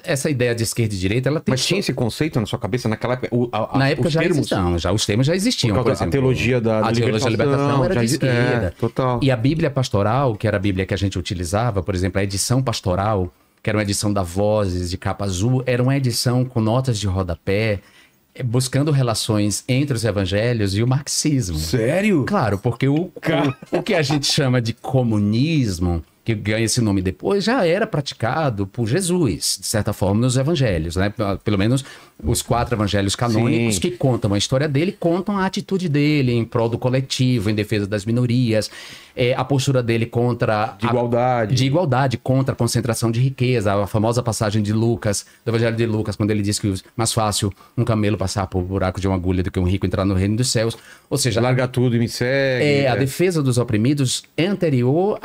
essa ideia de esquerda e direita, ela tem... Mas tinha esse conceito na sua cabeça naquela época? Na época já existiam, os termos já existiam, por exemplo. A teologia da libertação era de esquerda. Total. E a Bíblia pastoral, que era a Bíblia que a gente utilizava, por exemplo, a edição pastoral, que era uma edição da Vozes, de capa azul, era uma edição com notas de rodapé, buscando relações entre os evangelhos e o marxismo. Sério? Claro, porque o que a gente chama de comunismo, que ganha esse nome depois, já era praticado por Jesus, de certa forma, nos evangelhos, né? Pelo menos os 4 evangelhos canônicos, sim, que contam a história dele, contam a atitude dele em prol do coletivo, em defesa das minorias, a postura dele contra... De igualdade, contra a concentração de riqueza, a famosa passagem de Lucas, do evangelho de Lucas, quando ele diz que é mais fácil um camelo passar por buraco de uma agulha do que um rico entrar no reino dos céus. Ou seja... Larga tudo e me segue. A defesa dos oprimidos é anterior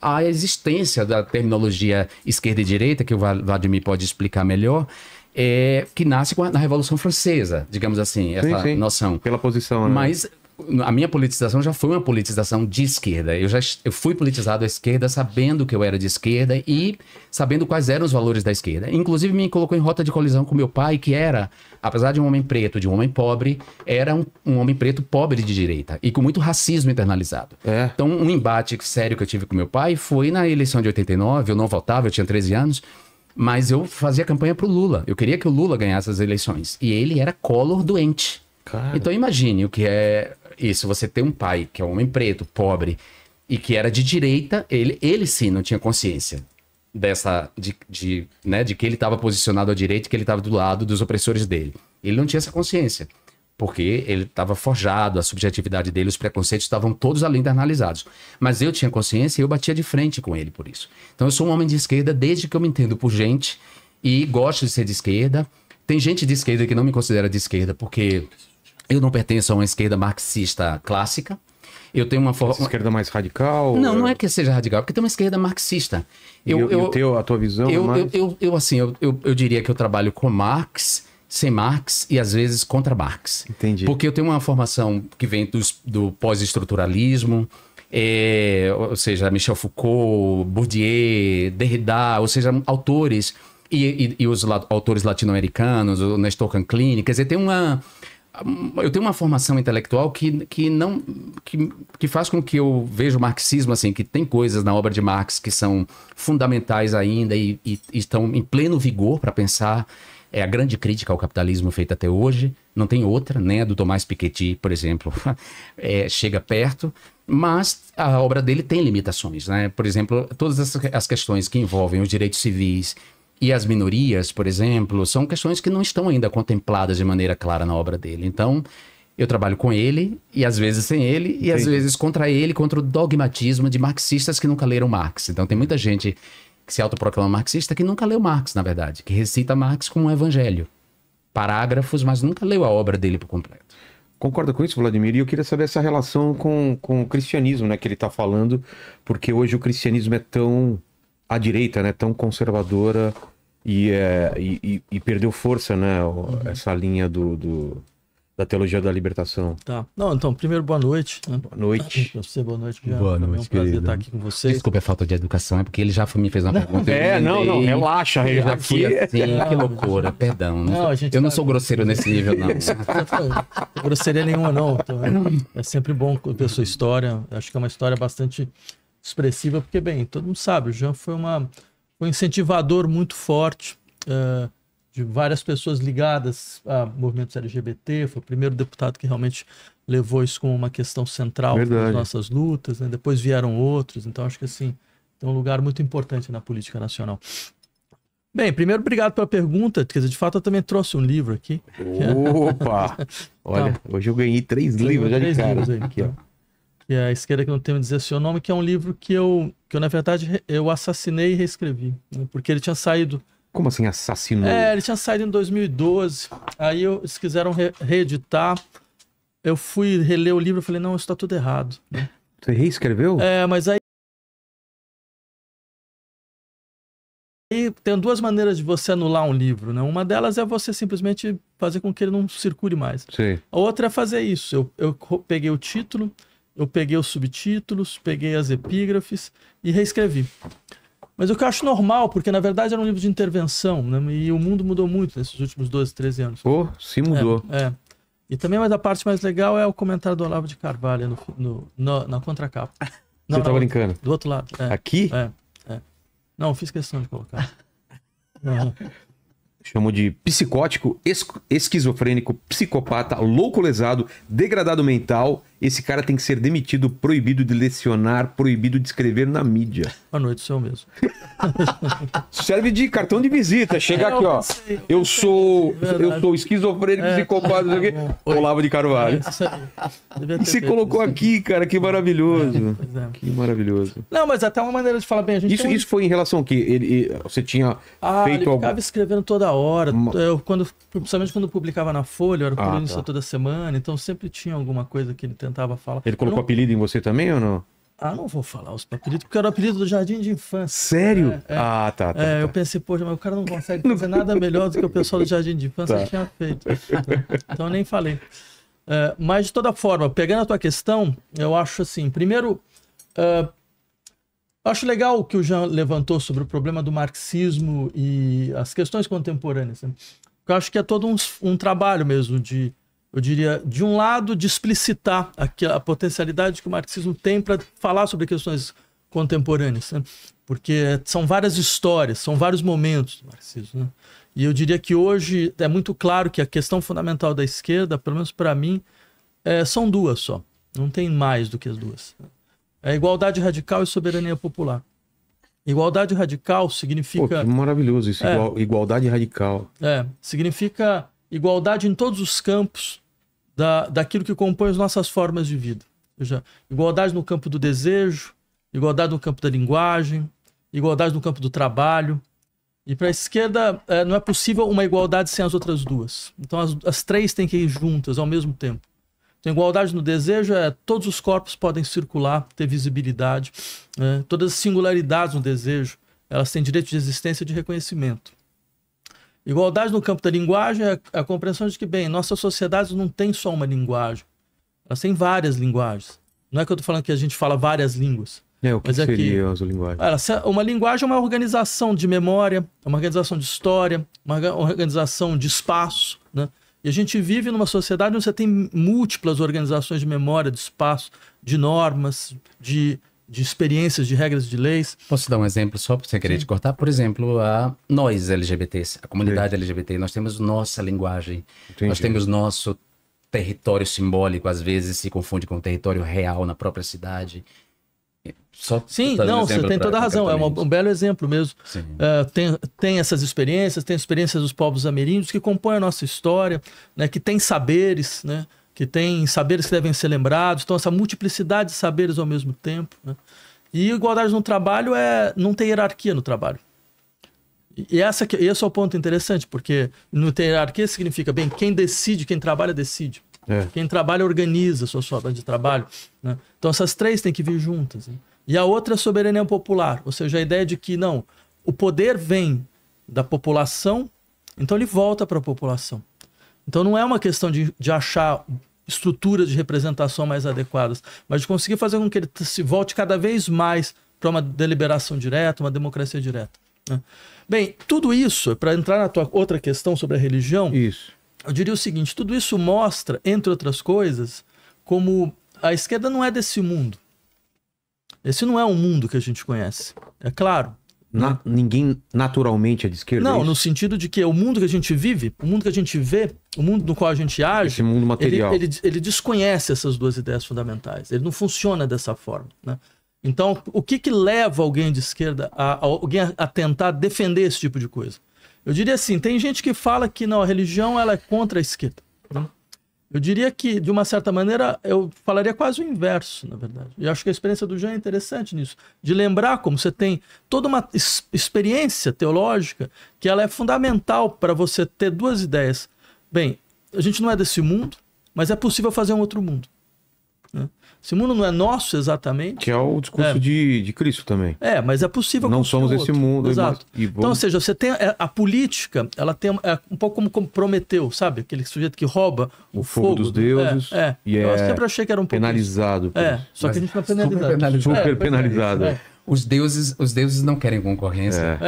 a existência da terminologia esquerda e direita, que o Vladimir pode explicar melhor, que nasce na Revolução Francesa, digamos assim, essa noção. Pela posição, né? Mas a minha politização já foi uma politização de esquerda. Eu fui politizado à esquerda sabendo que eu era de esquerda e sabendo quais eram os valores da esquerda. Inclusive me colocou em rota de colisão com meu pai, que era, apesar de um homem preto, de um homem pobre, era um homem preto pobre de direita e com muito racismo internalizado. Então um embate sério que eu tive com meu pai foi na eleição de 89, eu não votava, eu tinha 13 anos, mas eu fazia campanha pro Lula. Eu queria que o Lula ganhasse as eleições. E ele era Collor doente. Cara. Então imagine o que é isso, você ter um pai que é um homem preto, pobre, e que era de direita, ele sim não tinha consciência de que ele estava posicionado à direita e que ele estava do lado dos opressores dele. Ele não tinha essa consciência, porque ele estava forjado, a subjetividade dele, os preconceitos estavam todos ali internalizados. Mas eu tinha consciência e eu batia de frente com ele por isso. Então eu sou um homem de esquerda desde que eu me entendo por gente e gosto de ser de esquerda. Tem gente de esquerda que não me considera de esquerda porque eu não pertenço a uma esquerda marxista clássica. Eu tenho uma forma... esquerda mais radical? Não é que seja radical, porque tem uma esquerda marxista. A tua visão? Eu diria que eu trabalho com Marx, sem Marx e às vezes contra Marx. Entendi. Porque eu tenho uma formação que vem do pós-estruturalismo, ou seja, Michel Foucault, Bourdieu, Derrida, ou seja, autores, e os autores latino-americanos, o Nestor Canclini, quer dizer, eu tenho uma formação intelectual que faz com que eu veja o marxismo assim, que tem coisas na obra de Marx que são fundamentais ainda e estão em pleno vigor para pensar. É a grande crítica ao capitalismo feita até hoje, não tem outra, nem a do Thomas Piketty, por exemplo, chega perto, mas a obra dele tem limitações, né? Por exemplo, todas as questões que envolvem os direitos civis e as minorias, por exemplo, são questões que não estão ainda contempladas de maneira clara na obra dele. Então, eu trabalho com ele, e às vezes sem ele, e às vezes contra ele, contra o dogmatismo de marxistas que nunca leram Marx. Então, tem muita gente que se autoproclama marxista que nunca leu Marx, na verdade, que recita Marx como um evangelho. Parágrafos, mas nunca leu a obra dele por completo. Concorda com isso, Vladimir? E eu queria saber essa relação com o cristianismo, né, que ele está falando, porque hoje o cristianismo é tão à direita, né, tão conservadora e perdeu força, né, essa linha da teologia da libertação. Tá. Não, então, primeiro, boa noite. Né? Boa noite. Você, boa noite. Boa noite, é um prazer estar aqui com vocês. Desculpa a falta de educação, é porque ele já me fez uma pergunta. Não, relaxa. Aqui, assim, que loucura, perdão. Eu não sou grosseiro nesse nível, não. Grosseria nenhuma, não. Então, é sempre bom ver sua história. Acho que é uma história bastante expressiva, porque, bem, todo mundo sabe, o Jean foi um incentivador muito forte de várias pessoas ligadas a movimentos LGBT, foi o primeiro deputado que realmente levou isso como uma questão central das nossas lutas, né? Depois vieram outros, então acho que assim, tem um lugar muito importante na política nacional. Bem, primeiro, obrigado pela pergunta, quer dizer, de fato eu também trouxe um livro aqui. Opa! Olha, hoje eu ganhei 3 livros já de cara. Aqui, ó. Que é A Esquerda que Não Teme Dizer Seu Nome, que é um livro que eu na verdade, eu assassinei e reescrevi, né? Porque ele tinha saído... Como assim assassinou? Ele tinha saído em 2012, aí eles quiseram reeditar, eu fui reler o livro e falei, não, isso tá tudo errado. Né? Você reescreveu? Mas aí tem 2 maneiras de você anular um livro, né? Uma delas é você simplesmente fazer com que ele não circule mais. Sim. A outra é fazer isso, eu peguei o título, eu peguei os subtítulos, peguei as epígrafes e reescrevi. Mas o que eu acho normal, porque na verdade era um livro de intervenção, né? E o mundo mudou muito nesses últimos 12, 13 anos. Pô, se mudou. E também, mas a parte mais legal é o comentário do Olavo de Carvalho na contracapa. Você tá brincando? Do outro lado. Aqui? Não, fiz questão de colocar. Chamou de psicótico, esquizofrênico, psicopata, louco lesado, degradado mental. Esse cara tem que ser demitido, proibido de lecionar, proibido de escrever na mídia. Boa noite, seu mesmo. Serve de cartão de visita. Chega aqui, ó. Eu sou esquizofrênico, psicopata, não sei o quê. Olavo de Carvalho. Você colocou aqui, cara, que maravilhoso. Que maravilhoso. Não, mas até uma maneira de falar bem. Isso foi em relação ao quê? Você tinha feito ele ficava escrevendo toda hora. Principalmente quando publicava na Folha, eu era colunista toda semana, então sempre tinha alguma coisa que ele tentava falar. Ele colocou apelido em você também ou não? Não vou falar os apelidos, porque era o apelido do Jardim de Infância. Sério? Tá. Eu pensei, poxa, mas o cara não consegue fazer nada melhor do que o pessoal do Jardim de Infância tinha feito. Então eu nem falei. Mas de toda forma, pegando a tua questão, eu acho assim, primeiro, acho legal o que o Jean levantou sobre o problema do marxismo e as questões contemporâneas. Né? Eu acho que é todo um trabalho mesmo eu diria, de um lado, de explicitar a potencialidade que o marxismo tem para falar sobre questões contemporâneas, né? Porque são várias histórias, são vários momentos do marxismo, né? E eu diria que hoje é muito claro que a questão fundamental da esquerda, pelo menos para mim, são duas só, não tem mais do que as duas. É igualdade radical e soberania popular. Igualdade radical significa... Pô, que maravilhoso isso, igualdade radical. Significa igualdade em todos os campos daquilo que compõe as nossas formas de vida. Ou seja, igualdade no campo do desejo, igualdade no campo da linguagem, igualdade no campo do trabalho. E para a esquerda não é possível uma igualdade sem as outras duas. Então as três têm que ir juntas ao mesmo tempo. Então, igualdade no desejo todos os corpos podem circular, ter visibilidade. Todas as singularidades no desejo, elas têm direito de existência e de reconhecimento. Igualdade no campo da linguagem é a compreensão de que, bem, nossas sociedades não têm só uma linguagem. Elas têm várias linguagens. Não é que eu estou falando que a gente fala várias línguas. O que seria as linguagens? Uma linguagem é uma organização de memória, é uma organização de história, uma organização de espaço, né? E a gente vive numa sociedade onde você tem múltiplas organizações de memória, de espaço, de normas, de experiências, de regras, de leis. Posso dar um exemplo só para você querer te cortar? Por exemplo, nós LGBTs, a comunidade LGBT, nós temos nossa linguagem, nós temos nosso território simbólico, às vezes se confunde com o território real na própria cidade. Você tem toda a razão, é um belo exemplo mesmo. Tem essas experiências, tem experiências dos povos ameríndios que compõem a nossa história, né, que tem saberes, né, que tem saberes que devem ser lembrados, então essa multiplicidade de saberes ao mesmo tempo, né? E igualdade no trabalho não tem hierarquia no trabalho. E esse é o ponto interessante, porque não ter hierarquia significa, bem, quem decide, quem trabalha, decide. Quem trabalha organiza a sua forma de trabalho, né? Então essas três têm que vir juntas, né? E a outra é a soberania popular, ou seja, a ideia de que não, o poder vem da população, então ele volta para a população. Então não é uma questão de achar estruturas de representação mais adequadas, mas de conseguir fazer com que ele se volte cada vez mais para uma deliberação direta, uma democracia direta, né? Bem, tudo isso, para entrar na tua outra questão sobre a religião, eu diria o seguinte, tudo isso mostra, entre outras coisas, como a esquerda não é desse mundo. Esse não é um mundo que a gente conhece, é claro. Ninguém naturalmente é de esquerda? Não, no sentido de que o mundo que a gente vive, o mundo que a gente vê, o mundo no qual a gente age... Esse mundo material. Ele desconhece essas duas ideias fundamentais. Ele não funciona dessa forma, né? Então, o que leva alguém de esquerda alguém a tentar defender esse tipo de coisa? Eu diria assim, tem gente que fala que não, a religião ela é contra a esquerda, né? Eu diria que, de uma certa maneira, eu falaria quase o inverso, na verdade. E acho que a experiência do Jean é interessante nisso. De lembrar como você tem toda uma experiência teológica que ela é fundamental para você ter duas ideias. Bem, a gente não é desse mundo, mas é possível fazer um outro mundo, né? Esse mundo não é nosso exatamente. Que é o discurso de Cristo também. Mas é possível. Não somos esse mundo. Exato. Então, ou seja, você tem a política, ela tem um pouco como Prometeu, sabe? Aquele sujeito que rouba o fogo dos deuses. Eu sempre achei que era um pouco penalizado. só que a gente não é penalizado. Super penalizado. Os deuses não querem concorrência.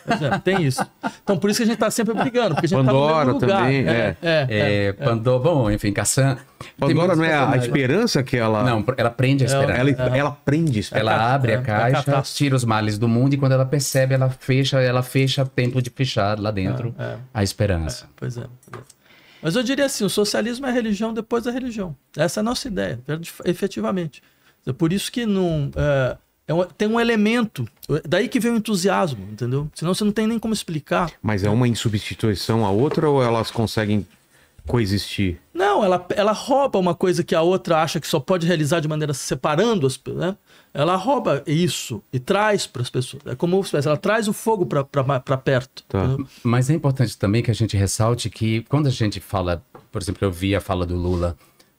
Pois é, tem isso. Então por isso que a gente tá sempre brigando, porque a gente Pandora tá no mesmo lugar. também, Pandora, bom, enfim, Cassandra. Pandora não é a esperança que ela... Não, ela prende a esperança. Ela prende a esperança. Ela abre a caixa, catástrofe. tira os males do mundo e quando ela percebe, ela fecha tempo de fechar lá dentro a esperança. Pois é. Mas eu diria assim, o socialismo é a religião depois da religião. Essa é a nossa ideia, efetivamente. É por isso que não... tem um elemento, daí que vem o entusiasmo, entendeu? Senão você não tem nem como explicar. Mas é uma em substituição à outra ou elas conseguem coexistir? Não, ela rouba uma coisa que a outra acha que só pode realizar de maneira separando as pessoas, né? Ela rouba isso e traz para as pessoas. É como ela traz o fogo para perto. Tá. Mas é importante também que a gente ressalte que quando a gente fala, por exemplo, eu vi a fala do Lula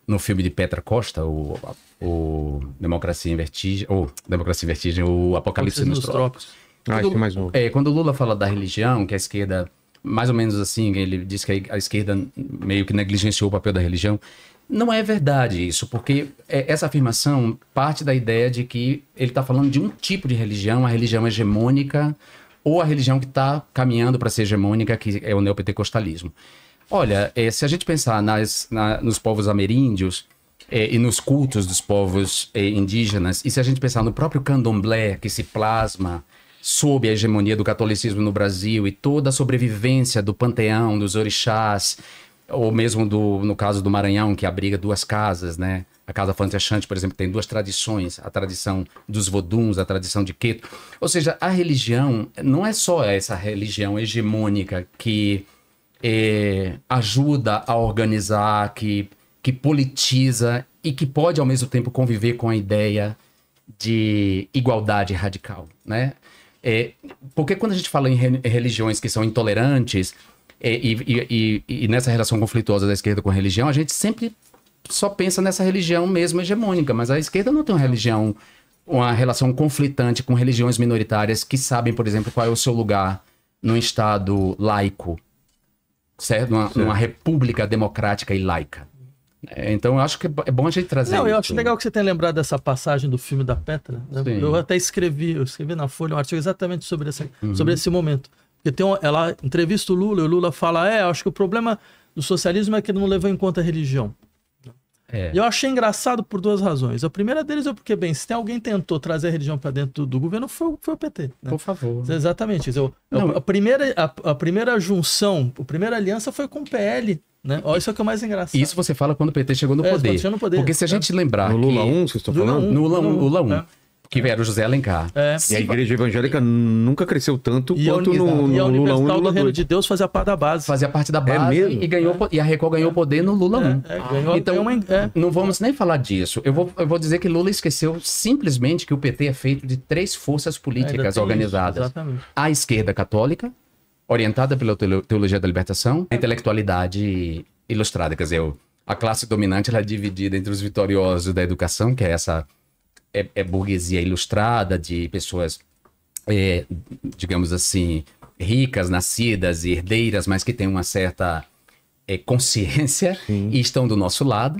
no filme de Petra Costa, o Democracia em Vertigem, o Apocalipse nos Trópicos. Esse é mais novo. Quando o Lula fala da religião, que a esquerda, mais ou menos assim, ele diz que a esquerda meio que negligenciou o papel da religião. Não é verdade isso, porque essa afirmação parte da ideia de que ele está falando de um tipo de religião, a religião hegemônica, ou a religião que está caminhando para ser hegemônica, que é o neopentecostalismo. Olha, se a gente pensar nos povos ameríndios e nos cultos dos povos indígenas, e se a gente pensar no próprio candomblé, que se plasma sob a hegemonia do catolicismo no Brasil, e toda a sobrevivência do panteão, dos orixás, ou mesmo no caso do Maranhão, que abriga duas casas, né? A Casa Fonte Achante, por exemplo, tem duas tradições, a tradição dos voduns, a tradição de Queto. Ou seja, a religião não é só essa religião hegemônica que ajuda a organizar, que politiza e que pode, ao mesmo tempo, conviver com a ideia de igualdade radical, né? Porque quando a gente fala em religiões que são intolerantes, e nessa relação conflituosa da esquerda com a religião, a gente sempre só pensa nessa religião mesmo hegemônica, mas a esquerda não tem uma relação conflitante com religiões minoritárias que sabem, por exemplo, qual é o seu lugar num Estado laico, certo? Numa república democrática e laica. Então eu acho que é bom a gente trazer eu isso. acho legal que você tenha lembrado dessa passagem do filme da Petra. Né? Eu até escrevi na Folha um artigo exatamente sobre esse momento. Porque ela entrevista o Lula e o Lula fala, acho que o problema do socialismo é que ele não levou em conta a religião. E eu achei engraçado por duas razões. A primeira deles é porque, se tem alguém tentou trazer a religião para dentro do governo, foi o PT. Né? Por favor. Exatamente. A primeira junção, a primeira aliança foi com o PL. Né? Isso é o que é mais engraçado. Isso você fala quando o PT chegou no poder. Porque se a gente lembrar no Lula 1, vocês estão falando? No Lula 1. Que era o José Alencar. E a igreja evangélica nunca cresceu tanto quanto no Lula 1 e a Lula Universal 2. do Reino de Deus fazia parte da base. Fazia parte da base e a Record ganhou poder no Lula 1. Então, não vamos nem falar disso. Eu vou dizer que Lula esqueceu simplesmente que o PT é feito de 3 forças políticas organizadas. Exatamente. A esquerda católica, orientada pela teologia da libertação, a intelectualidade ilustrada. Quer dizer, a classe dominante ela é dividida entre os vitoriosos da educação, que é essa burguesia ilustrada de pessoas, digamos assim, ricas, nascidas e herdeiras, mas que têm uma certa consciência e estão do nosso lado.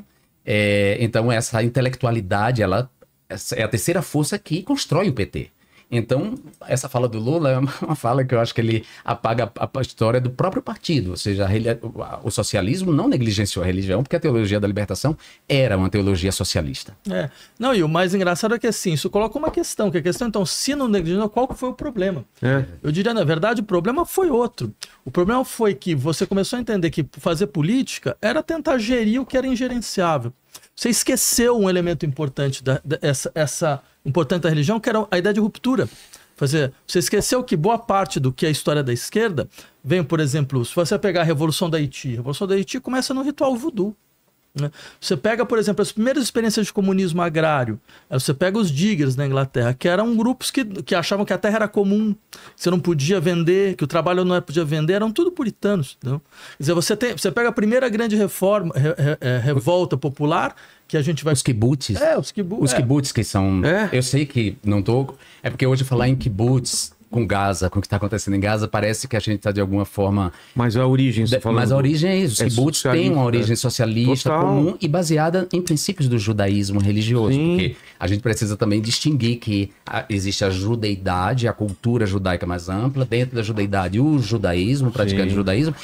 Então, essa intelectualidade é a terceira força que constrói o PT. Então, essa fala do Lula é uma fala que eu acho que ele apaga a história do próprio partido. Ou seja, o socialismo não negligenciou a religião, porque a teologia da libertação era uma teologia socialista. Não, e o mais engraçado é que assim, isso coloca uma questão, que a questão, então, se não negligenciou, qual foi o problema? Eu diria, na verdade, o problema foi outro. O problema foi que você começou a entender que fazer política era tentar gerir o que era ingerenciável. Você esqueceu um elemento importante essa importante da religião, que era a ideia de ruptura. Você esqueceu que boa parte do que é a história da esquerda vem, por exemplo, se você pegar a Revolução da Haiti começa no ritual voodoo. Né? Você pega, por exemplo, as primeiras experiências de comunismo agrário, você pega os diggers na Inglaterra, que eram grupos que achavam que a terra era comum, que você não podia vender, que o trabalho não podia vender, eram tudo puritanos. Não? Quer dizer, você pega a primeira grande revolta popular, que a gente vai... Os kibbutz. Os kibbutz. Os kibbutz que são... Eu sei que não tô... É porque hoje falar em kibbutz com Gaza, com o que está acontecendo em Gaza, parece que a gente está de alguma forma... Mas a origem, você falando... Mas a origem é isso. Os kibbutz têm uma origem socialista, socialista total. comum e baseada em princípios do judaísmo religioso. Sim. Porque a gente precisa também distinguir que existe a judeidade, a cultura judaica mais ampla, dentro da judeidade o judaísmo, praticante Sim. judaísmo,